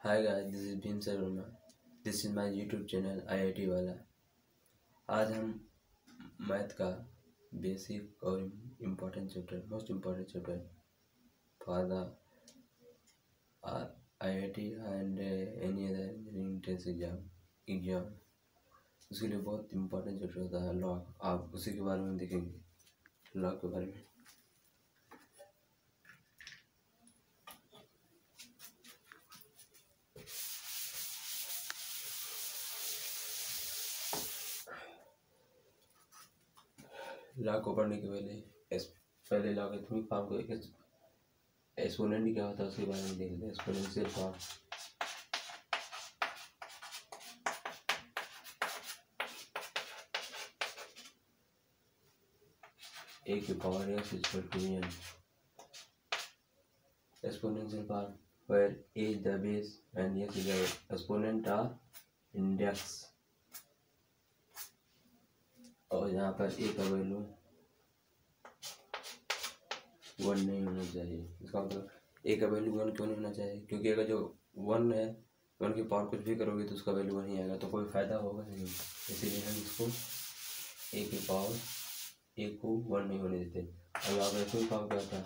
Hi guys, this is Bhim Sharma. This is my YouTube channel IIT वाला। आज हम math का बेसिक और important chapter, most important chapter for the IIT and any other engineering entrance exam उसके लिए बहुत important chapter होता है लॉग। आप उसी के बारे में देखेंगे, लॉग के बारे में। लॉग को पढ़ने के पहले लॉगरिथमिक फॉर्म को एक्सपोनेंट क्या होता है उसके बारे में देख लेते हैं। एक्सपोनेंशियल फॉर्म a की power x equal to n। Exponential form where a is the base and x is the exponent of index। और यहाँ पर a का वैल्यू 1 नहीं होना चाहिए। इसका मतलब a का वैल्यू 1 क्यों नहीं होना चाहिए? क्योंकि अगर जो 1 है, 1 की पावर कुछ भी करोगे तो उसका वैल्यू 1 ही आएगा, तो कोई फायदा होगा नहीं। इसीलिए हम इसको a की पावर a को 1 नहीं होने देते। अब यहाँ पर कोई पावर क्या था,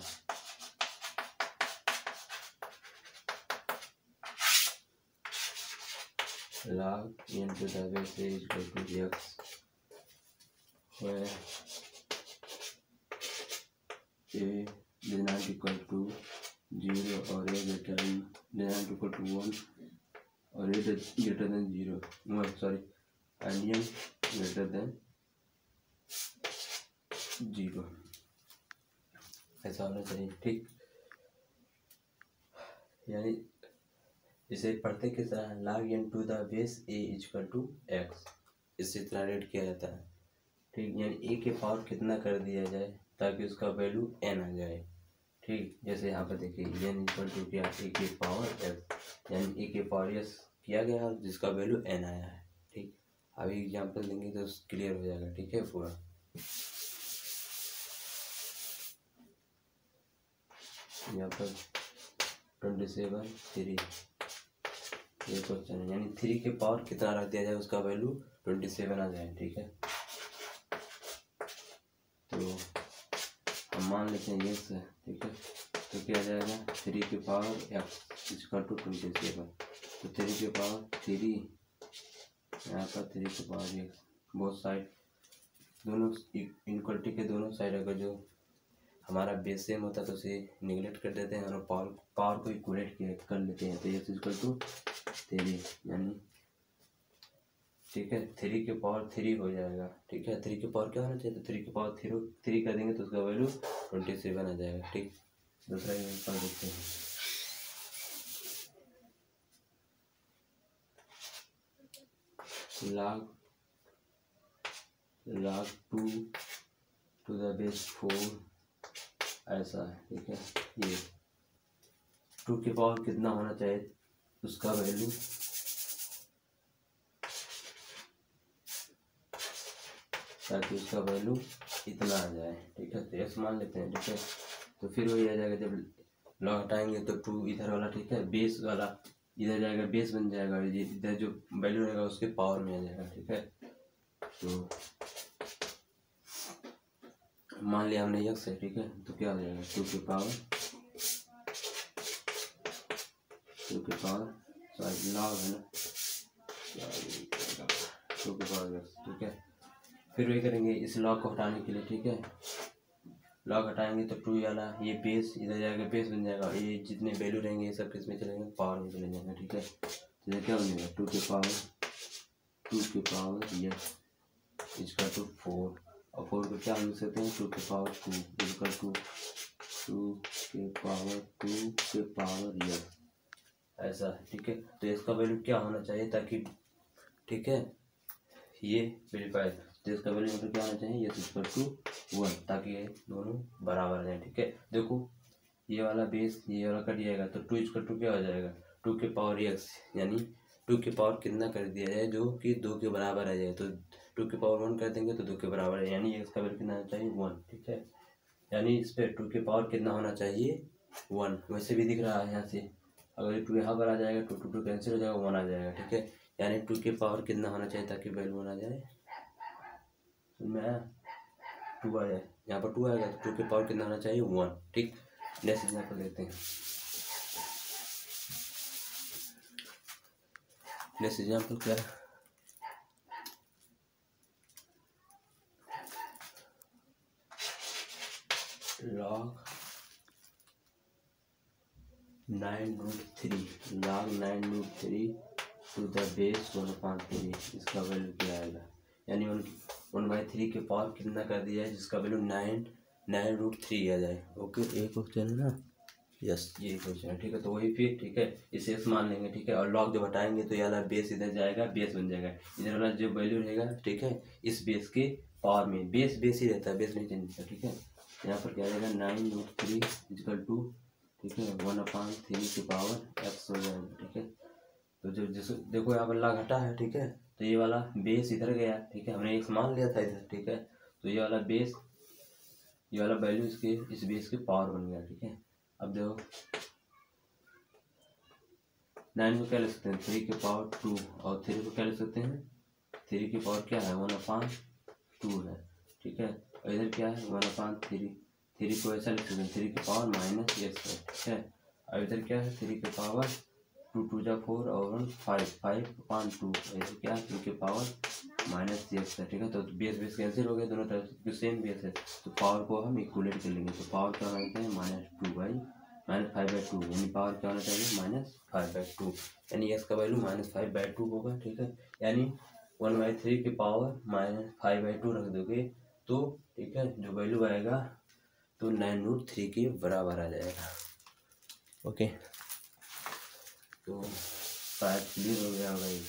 log n to the base a is equal to x where a is not equal to 0 or a greater than not equal to 1 or a greater than 0 and n greater than 0 ऐसा होना चाहिए। ठीक, यानी इसे पढ़ते किस तरह, log n to the base a equal to x, इससे इतना रेड किया जाता है। ठीक, यानी a के पावर कितना कर दिया जाए ताकि उसका वैल्यू n आ जाए। ठीक, जैसे यहाँ पर देखिए n इक्वल टू क्या, a के पावर x, यानी a के पावर s किया गया जिसका वैल्यू n आया है। ठीक, अभी एग्जाम्पल देंगे तो क्लियर हो जाएगा। ठीक है, पूरा यहाँ पर 27 3 ये क्वेश्चन है, यानी 3 के पावर कितना रख दिया जाए उसका वैल्यू 27 आ जाए। ठीक है, तो हम मान लेते हैं ये है। ठीक है, तो क्या आ जाएगा, 3 के पावर x इक्वल टू 27। तो 3 के पावर 3, यहाँ पर 3 के पावर x, बोथ साइड दोनों इनक्वलिटी के दोनों साइड अगर जो हमारा बेस सेम होता है तो उसे निगलेक्ट कर देते हैं और पावर को इक्वलेट कर लेते हैं। तो x इक्वल टू 3, यानी ठीक है 3 के पावर 3 हो जाएगा। ठीक है, 3 के पावर क्या होना चाहिए, तो 3 के पावर 3 कर देंगे तो उसका वैल्यू 27 आ जाएगा। ठीक, दूसरा एग्जांपल देखते हैं। log 2 to the base 4 ऐसा है। ठीक है, ये 2 के पावर कितना होना चाहिए उसका वैल्यू ताकि उसका वैल्यू इतना आ जाए। ठीक है, तो x मान लेते हैं। ठीक है, तो फिर वही आ जाएगा, जब लॉग हटाएंगे तो 2 इधर वाला, ठीक है, बेस वाला इधर जाएगा, बेस बन जाएगा, इधर जो वैल्यू रहेगा उसके पावर में आ जाएगा। ठीक है, तो मान लिया हमने x है। ठीक है, तो क्या हो जाएगा, 2 के पावर सॉरी लॉग है ना, 2 के पावर x। ठीक है, फिर वही करेंगे इस लॉग को हटाने के लिए। ठीक है, लॉग हटाएंगे तो 2 वाला ये बेस इधर जाएगा, बेस बन जाएगा, ये जितने वैल्यू रहेंगे ये सब किस में चलेंगे, पावर में चले जाएंगे। ठीक है, तो ये क्या बनेगा, 2 के पावर x इक्वल टू 4, और 4 को क्या लिख सकते हैं, 2 के पावर 2 इक्वल टू 2 के पावर 2 के पावर x ऐसा। ठीक है, तो इसका वैल्यू क्या होना चाहिए ताकि, ठीक है, ये वेरीफाई, तो इसका वैल्यू मतलब क्या होना चाहिए, ये इक्वल टू 1 ताकि ये दोनों बराबर आ जाए। ठीक है, देखो ये वाला बेस ये वाला कट जाएगा तो 2 इक्वल टू क्या हो जाएगा, 2 के पावर x, यानी 2 के पावर कितना कर दिया जाए जो कि 2 के बराबर आ जाए, तो 2 के पावर 1 कर देंगे तो 2 के बराबर है, यानी x का वैल्यू कितना होना चाहिए 1। ठीक है, यानी इस पर 2 के पावर कितना होना चाहिए 1, वैसे भी दिख रहा है यहाँ से अगर 2 यहाँ पर आ जाएगा तो 2 कैंसिल हो जाएगा, 1 आ जाएगा, ठीक है। यानी 2 की पावर कितना होना चाहिए ताकि वैल्यू 1 आ जाए, समझ में आया? 2 आ जाए, यहाँ पर 2 आएगा तो 2 की पावर कितना होना चाहिए, 1, ठीक। नेक्स्ट एग्जाम्पल देखते हैं। नेक्स्ट एग्जाम्पल क्या है, log 9√3 log 9√3 to the base 1/3, इसका वैल्यू क्या आएगा, यानी 1/3 के पावर कितना कर दिया है जिसका वैल्यू 9√3 आ जाए। ओके, एक क्वेश्चन है ना, यस ये क्वेश्चन है, ठीक है। तो वही फिर, ठीक है, इसे एक्स मान लेंगे, ठीक है। और लॉग जब हटाएंगे तो ये वाला बेस इधर जाएगा, बेस बन जाएगा, इधर वाला जो वैल्यू रहेगा, ठीक है, इस बेस के पावर में, बेस बेस ही रहता है, बेस नहीं चेंज होता, ठीक है। यहाँ पर क्या आएगा 9√3 इक्वल टू, ठीक है, 1/3 की पावर एक्स हो जाएगा, ठीक है। तो जो जैसे देखो यहाँ पर लॉग हटा है, ठीक है, तो ये वाला बेस इधर गया, ठीक है, हमने एक्स मान लिया था इधर, ठीक है। तो ये वाला बेस, ये वाला वैल्यू इसके इस बेस की पावर बन गया, ठीक है। अब देखो 9 को क्या लिख सकते हैं, 3 की पावर 2, और 3 को क्या लिख सकते हैं, 3 की पावर क्या है 1/2 है, ठीक है। और इधर क्या है 1/3, 3 को ऐसा लिख सकते हैं 3 की पावर -x है, ठीक है। और इधर क्या है 3 की पावर 2 जा 4 और 1 5/2, इधर क्या है 3 की पावर -x है, ठीक है। तो बेस बेस कैंसिल हो गया, दोनों तरफ सेम बेस है, तो पावर को हम इक्वलेट कर लेंगे। तो पावर क्या होना चाहिए -5/2, यानी पावर क्या होना चाहिए -5/2, यानी x का वैल्यू -5/2 होगा, ठीक है। यानी 1/3 की पावर -5/2 रख दोगे तो, ठीक है, जो वैल्यू आएगा तो 9√3 के बराबर आ जाएगा। ओके, तो शायद क्लियर हो गया होगा ये,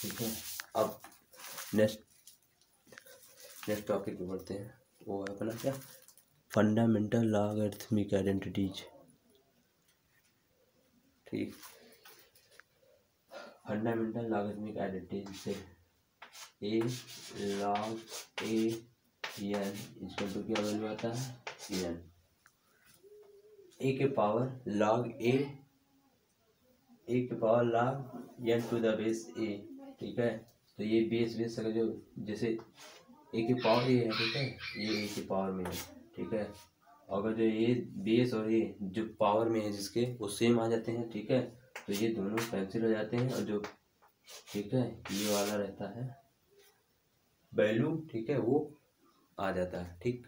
ठीक है। अब नेक्स्ट टॉपिक पे बढ़ते हैं, वो है अपना क्या, फंडामेंटल लॉगरिथमिक आइडेंटिटीज, ठीक। फंडामेंटल लॉगरिथमिक आइडेंटिटीज से a log a n equal to क्या वैल्यू आता है n, a के पावर log a के power log n to the base a, ठीक है। तो ये बेस बेस का जो, जैसे a की पावर ये है, ठीक है, ये a की पावर में है, ठीक है। अगर जो ये बेस और ये जो पावर में है जिसके वो सेम आ जाते हैं, ठीक है, तो ये दोनों कैंसिल हो जाते हैं, और जो, ठीक है, ये वाला रहता है वैल्यू, ठीक है, वो आ जाता है, ठीक।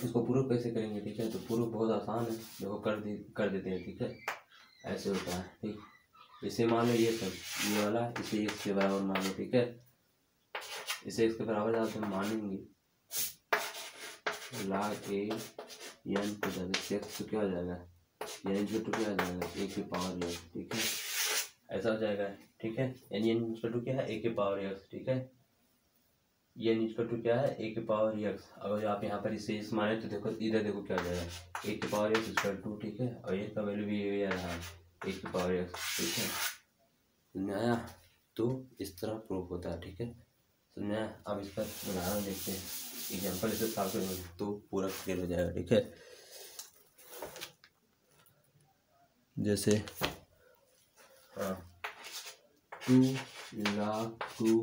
इसको प्रूफ कैसे करेंगे, ठीक है, तो प्रूफ बहुत आसान है, देखो कर देते हैं, ठीक है। ऐसे होता है, ठीक। इसे मान लो ये सब, ये वाला इसे x के बराबर मान लो, ठीक है, इसे x के बराबर ज़्यादा तो मानेंगे log a n to the base x, तो क्या हो जाएगा n टू क्या हो जाएगा a की पावर x, ठीक है, ऐसा हो जाएगा, ठीक है। यानी n टू क्या है a की पावर x, ठीक है, ये इक्वल टू क्या है a की पावर x। अगर आप यहाँ पर इसे इस माने तो देखो इधर देखो क्या हो जाएगा a की पावर x इक्वल टू, ठीक है, और a का वैल्यू भी ये आ रहा है a की पावर x, ठीक है, समझ में आया? तो इस तरह प्रूफ होता है, ठीक है, समझ में आया? अब इसका उदाहरण देखते हैं, एग्जाम्पल इसे सॉल्व करेंगे तो पूरा क्लियर हो जाएगा, ठीक है। जैसे 2 log 2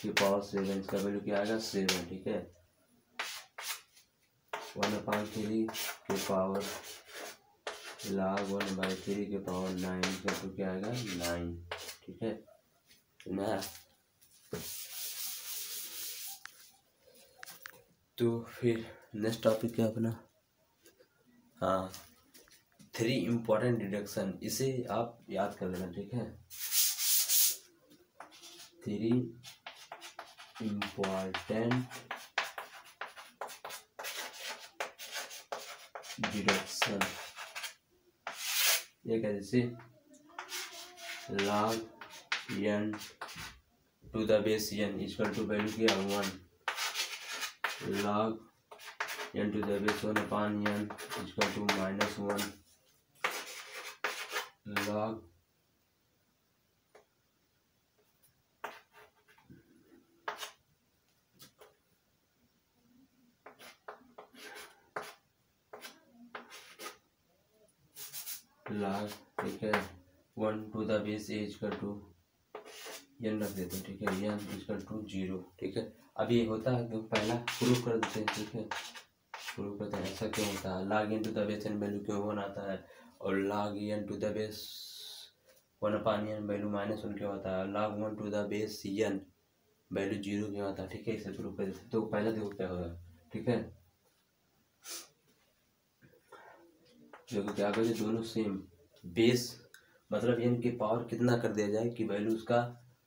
की पावर 7, इसका वैल्यू क्या आएगा 7, ठीक है। 1/3 की पावर log 1/3 की पावर 9, इसका तो क्या आएगा 9, ठीक है ना। तो फिर नेक्स्ट टॉपिक क्या अपना, हाँ, 3 इम्पोर्टेंट डिडक्शन, इसे आप याद कर लेना, ठीक है। 3 इम्पोर्टेंट डिडक्शन, ये क्या, जैसे log n to the base n equal to value किया 1, log n to the base 1/n equal to -1, log log, ठीक है, 1 to the base a equal to n रख देते हैं, ठीक है, n इक्वल टू 0, ठीक है। अब ये होता है कि पहला प्रूफ कर देते हैं, ठीक है, प्रूफ करते हैं। ऐसा क्यों होता है, log n to the base n value क्यों 1 आता है, और log n to the base 1/n value -1 क्यों आता है, log 1 to the base n value 0 क्यों आता है, ठीक है। इसे प्रूफ कर देते हैं। तो पहले देखो क्या होगा, ठीक है, देखो क्या करें, दोनों सेम बेस मतलब n की पावर कितना कर दिया जाए कि वैल्यू उसका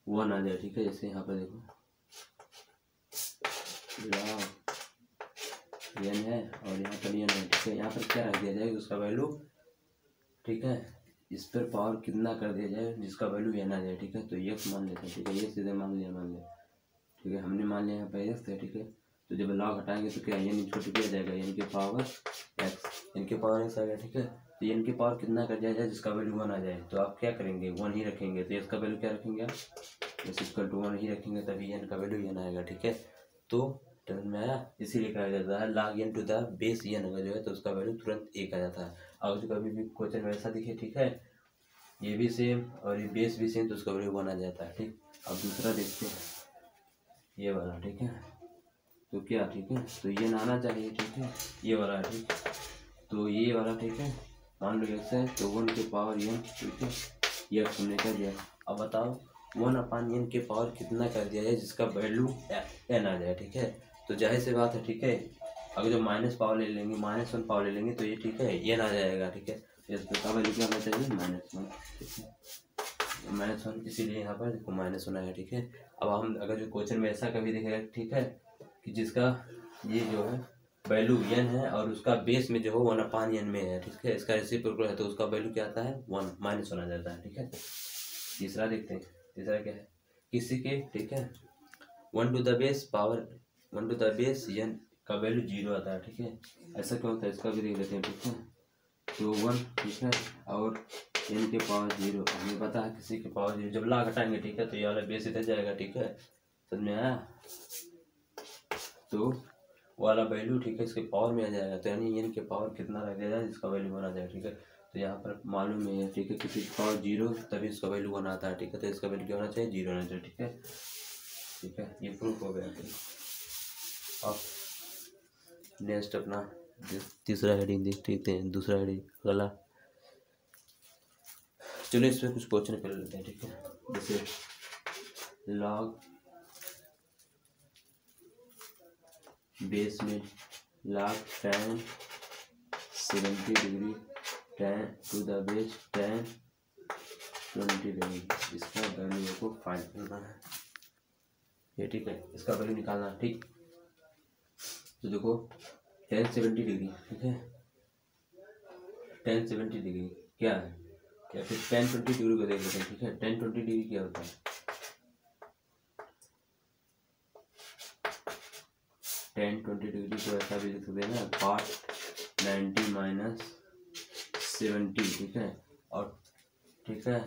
1 आ जाए, ठीक है। जैसे यहाँ पर देखो log n है और यहाँ पर n है, ठीक है। यहाँ पर क्या रख दिया जाए उसका वैल्यू, ठीक है, इस पर पावर कितना कर दिया जाए जिसका वैल्यू n आ जाए, ठीक है। तो x मान लेते हैं, ठीक है, ये सीधे मान लिया, ठीक है, हमने मान लिया यहाँ पर x है, ठीक है। तो जब log हटाएंगे तो क्या n इक्वल टू क्या जाएगा, n की पावर x, n की पावर x आ गया, ठीक है। तो n की पावर कितना कर दिया जाए जिसका वैल्यू 1 आ जाए, तो आप क्या करेंगे, 1 ही रखेंगे। तो इसका वैल्यू क्या रखेंगे, आप इक्वल टू 1 ही रखेंगे, तभी n का वैल्यू n आएगा, ठीक है। तो समझ में आया, इसीलिए कहा जाता है log n to the base n अगर जो है तो उसका वैल्यू तुरंत 1 आ जाता है। और जो कभी भी क्वेश्चन वैसा दिखे, ठीक है, ये भी सेम और ये बेस भी सेम, तो उसका वैल्यू 1 आ जाता है, ठीक। अब दूसरा देखते हैं, ये वाला, ठीक है। तो क्या, ठीक है, तो ये ना आना चाहिए, ठीक है, ये वाला, ठीक। तो ये वाला, ठीक है, मान लो x है तो 1 की पावर n, ठीक है, ये हमने कर दिया। अब बताओ 1/n के पावर कितना कर दिया जाए जिसका वैल्यू n आ जाए, ठीक है। तो जाहिर सी बात है, ठीक है, अगर जो माइनस पावर ले लेंगे, -1 पावर ले लेंगे तो ये, ठीक है, n आ जाएगा, ठीक है। इसका वैल्यू क्या होना चाहिए, -1, ठीक है, -1, इसीलिए यहाँ पर देखो -1 आया, ठीक है। अब हम अगर जो क्वेश्चन में ऐसा कभी दिखेगा, ठीक है, कि जिसका ये जो है वैल्यू n है और उसका बेस में जो है 1/n में है, ठीक है, इसका रेसिप्रोकल है, तो उसका वैल्यू क्या आता है, 1 -1 आ जाता है, ठीक है। तीसरा देखते हैं, तीसरा क्या है, किसी के, ठीक है, 1 to the base power 1 to the base n का वैल्यू 0 आता है, ठीक है। ऐसा क्यों होता है, इसका भी देख लेते हैं, ठीक है। तो 1, ठीक है, और n के पावर 0, हमें पता है किसी के पावर 0, जब log हटाएंगे, ठीक है, तो ये वाला बेस इधर जाएगा, ठीक है, समझ में आया। तो वाला वैल्यू, ठीक है, इसके पावर में आ जाएगा, तो यानी n के पावर कितना रख दिया जाए जिसका वैल्यू 1 आ जाएगा, ठीक है। तो यहाँ पर मालूम है, ठीक है, किसी की पावर 0 तभी इसका वैल्यू 1 आता है, ठीक है। तो इसका वैल्यू क्या होना चाहिए, 0 होना चाहिए, ठीक है, ठीक है, ये प्रूफ हो गया, ठीक। अब नेक्स्ट अपना तीसरा हेडिंग देखते हैं, दूसरा हेडिंग अगला, चलो इस पर कुछ क्वेश्चन कर लेते हैं, ठीक है। जैसे log बेस में log tan 70 degree tan to the base tan 20 degree, इसका वैल्यू को फाइंड करना है, ये, ठीक है, इसका वैल्यू निकालना है, ठीक। तो देखो tan 70 डिग्री, ठीक है, tan 70 डिग्री क्या है, या फिर tan 20 डिग्री को देख लेते हैं, ठीक है। tan 20 डिग्री क्या होता है, tan 20 डिग्री को ऐसा भी लिख सकते हैं ना, cot 90 - 70, ठीक है, और, ठीक है,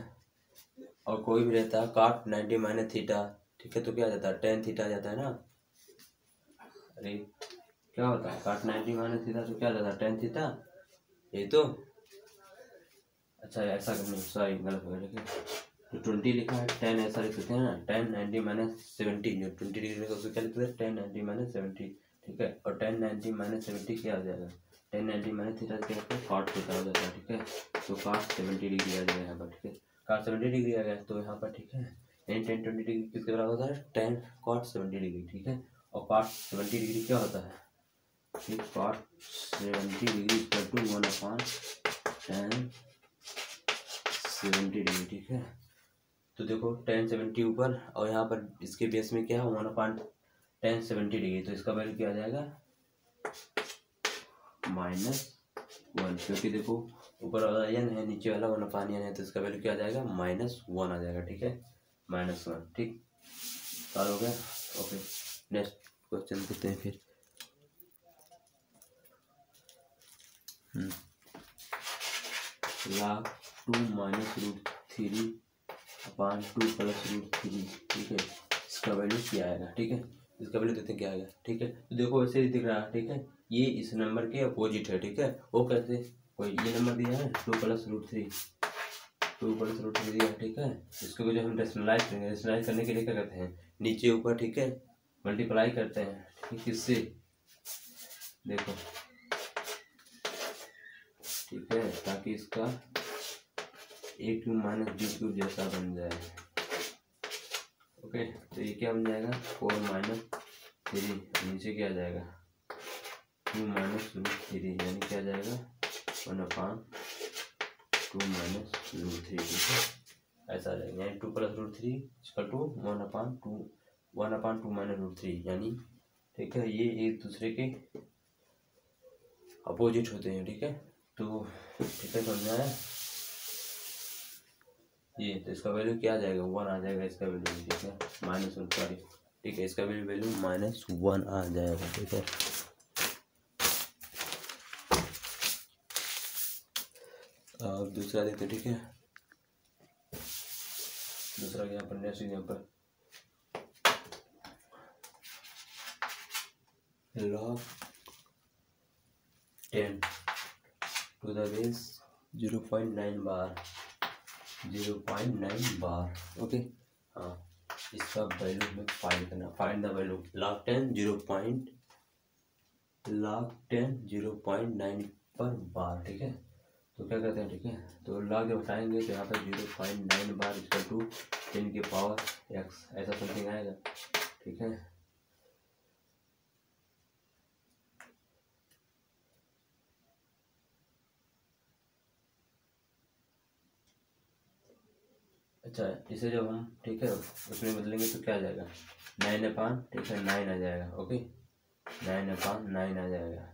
और कोई भी रहता है cot 90 - थीटा, ठीक है, तो क्या आ जाता है, tan थीटा आ जाता है ना। अरे क्या होता है, cot 90 - थीटा, तो क्या आ जाता है, tan थीटा, यही तो। अच्छा ऐसा करना, सॉरी गलत हो गया, ठीक है। तो 20 लिखा है, tan ऐसा लिख सकते हैं ना, tan 90 - 70, जो 20 डिग्री लिखा उसको क्या लिखते हैं, tan 90 - 70, ठीक है। और tan 90 - 70 क्या आ जाएगा, tan 90 - थीटा क्या होता है, cot थीटा हो जाता है, ठीक है। तो cot 70 डिग्री आ जाएगा यहाँ पर, ठीक है, cot 70 डिग्री आ गया, तो यहाँ पर, ठीक है, tan 20 डिग्री किसके बराबर होता है, tan cot 70 डिग्री, ठीक है। और cot 70 डिग्री क्या होता है, ठीक, cot 70 degree equal to 1/tan 70 degree, ठीक है। तो देखो tan 70 ऊपर और यहाँ पर इसके बेस में क्या है, 1/tan 70 डिग्री, तो इसका वैल्यू क्या आ जाएगा, -1, क्योंकि देखो ऊपर वाला n है, नीचे वाला 1/n है, तो इसका वैल्यू क्या आ जाएगा, -1 आ जाएगा, ठीक है, -1, ठीक, सॉल्व हो गया। ओके, नेक्स्ट क्वेश्चन देखते हैं फिर। log 2 - √3/2 + √3, ठीक है, इसका वैल्यू क्या आएगा, ठीक है, इसका वैल्यू देखते हैं क्या आएगा, ठीक है। तो देखो ऐसे ही दिख रहा है, ठीक है, ये इस नंबर के अपोजिट है, ठीक है, वो कैसे, कोई ये नंबर दिया है 2 + √3, 2 + √3 दिया है, ठीक है। इसको जो हम रेशनलाइज करेंगे, रेशनलाइज करने के लिए क्या करते हैं, नीचे ऊपर, ठीक है, मल्टीप्लाई करते हैं, ठीक, किससे, देखो, ठीक है, ताकि इसका a³ - b³ जैसा बन जाए। ओके, तो ये क्या बन जाएगा, 4 - 3, नीचे क्या आ जाएगा 2 - √3, यानी क्या आ जाएगा 1/2 - √3, ठीक है, ऐसा आ जाएगा, यानी 2 + √3 = 1/2 - √3, यानी ठीक है, ये एक दूसरे के अपोजिट होते हैं, ठीक है। तो ठीक है, समझ आया ये, तो इसका वैल्यू क्या आ जाएगा 1 आ जाएगा, इसका वैल्यू, ठीक है, -1, सॉरी, ठीक है, इसका वैल्यू -1 आ जाएगा, ठीक है। अब दूसरा देखते, ठीक है, दूसरा यहाँ पर next example, log 10 to the base 0.9 bar, 0.9 bar, okay. हाँ, इसका वैल्यू हमें फाइंड करना, फाइंड द वैल्यू log 10 0.9 पर बार, ठीक है। तो क्या करते हैं, ठीक है, तो log जब उठाएंगे तो यहाँ पर 0.9 बार = 10⁻x, ऐसा समथिंग आएगा, ठीक है। अच्छा, इसे जब हम, ठीक है, उसमें बदलेंगे तो क्या आ जाएगा 9/, ठीक है, 9 आ जाएगा, ओके, 9/9 आ जाएगा।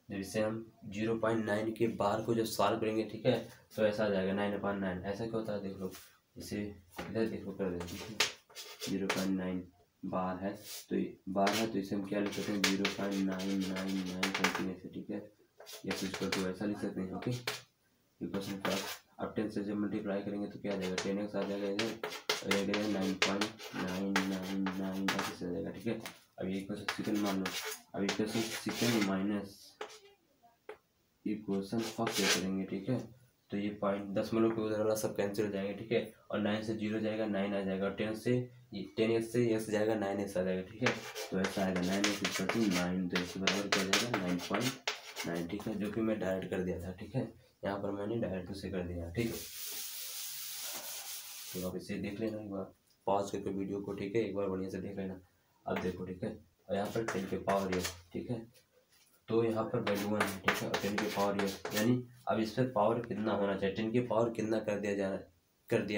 जब इसे हम 0.9 के बार को जब सॉल्व करेंगे, ठीक है, तो ऐसा आ जाएगा 9/9, ऐसा क्या होता है, देख लो, इसे इधर देखो, कर देते हैं, 0.9 बार है, तो बार है, तो इसे हम क्या लिख सकते हैं 0.999 समथिंग ऐसे, ठीक है, या तो ऐसा लिख सकते हैं, ओके। इक्वेशन का अब 10 से जब मल्टीप्लाई करेंगे तो क्या आ जाएगा 10x आ जाएगा इधर, और ये करेंगे 9.999 ऐसे आ जाएगा, ठीक है। अब ये इक्वेशन सेकंड मान लो, अब equation second minus equation first करेंगे, ठीक है, तो ये पॉइंट 10 के उधर वाला सब कैंसिल हो जाएंगे, ठीक है, और 9 से 0 जाएगा, 9 आ जाएगा, और 10 से 10x से x जाएगा, 9x आ जाएगा, ठीक है। तो ऐसा आएगा 9x = 9, तो इसके बराबर क्या जाएगा 9.9, ठीक है, जो कि मैं डायरेक्ट कर दिया था, ठीक है, यहाँ पर मैंने डायरेक्ट उसे कर दिया, ठीक है। तो आप इसे देख लेना एक बार, पॉज करके वीडियो को, ठीक है, एक बार बढ़िया से देख लेना। अब देखो, ठीक है, और यहाँ पर 10⁻x, ठीक है, तो यहाँ पर वैल्यू 1 है, ठीक है, और 10⁻x, यानी अब इस पर पावर कितना होना चाहिए, 10 कितना कर दिया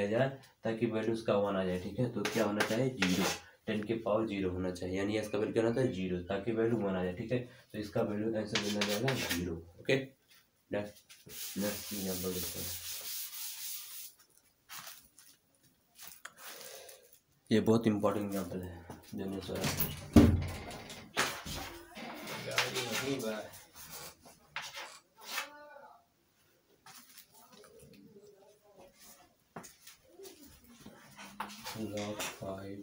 जाए ताकि वैल्यू उसका 1 आ जाए, ठीक है। तो क्या होना चाहिए 0, 10⁻0 होना चाहिए, यानी इसका वैल्यू क्या होना चाहिए 0, ताकि वैल्यू 1 आ जाए, ठीक है। तो इसका वैल्यू आंसर देना जाएगा 0, ओके। नेक्स्ट एग्जाम्पल देखते हैं, ये बहुत इंपॉर्टेंट एग्जाम्पल है जो नहीं सो रहा। log 5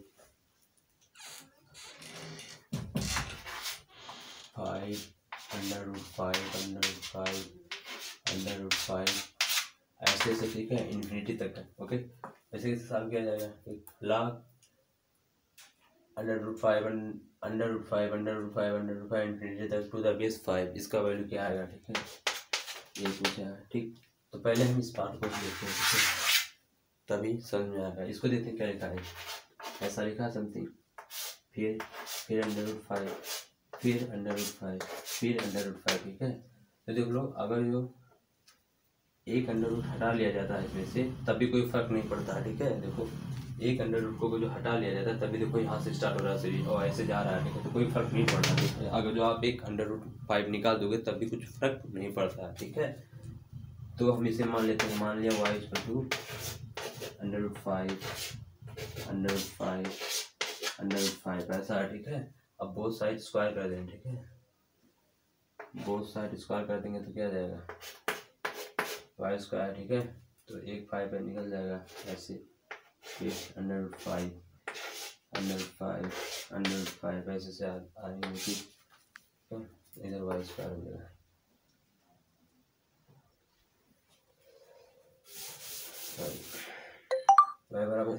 √5 ऐसे ऐसे, ठीक है, इन्फिनिटी तक है, ओके। ऐसे कैसे सॉल्व किया जाएगा, log √5 इन्फिनिटी तक टू द बेस 5, इसका वैल्यू क्या आएगा, ठीक है, ये पूछा है, ठीक। तो पहले हम इस पार्ट को देखते हैं, ठीक है, तभी समझ में आएगा। इसको देखते हैं क्या लिखा है, ऐसा लिखा समथिंग, फिर √5, फिर √5, फिर √5, ठीक है। तो देख लो, अगर जो एक अंडर रूट हटा लिया जाता है इसमें से तब भी कोई फर्क नहीं पड़ता है, ठीक है। देखो, एक अंडर रूट को जो हटा लिया जाता है तभी देखो यहाँ से स्टार्ट हो रहा है सीरीज और ऐसे जा रहा है, ठीक है, तो कोई फर्क नहीं पड़ता, ठीक है। अगर जो आप एक √5 निकाल दोगे तब भी कुछ फर्क नहीं पड़ता है, ठीक है। तो हम इसे मान लेते हैं, मान लिया y = √5 ऐसा है, ठीक है। अब बोथ साइड स्क्वायर कर देंगे, ठीक है, बोथ साइड स्क्वायर कर देंगे तो क्या आ जाएगा y², ठीक है। तो एक 5 पे निकल जाएगा ऐसे, फिर √5 ऐसे से आएंगे, ठीक है, इधर y² हो जाएगा, सॉरी y बराबर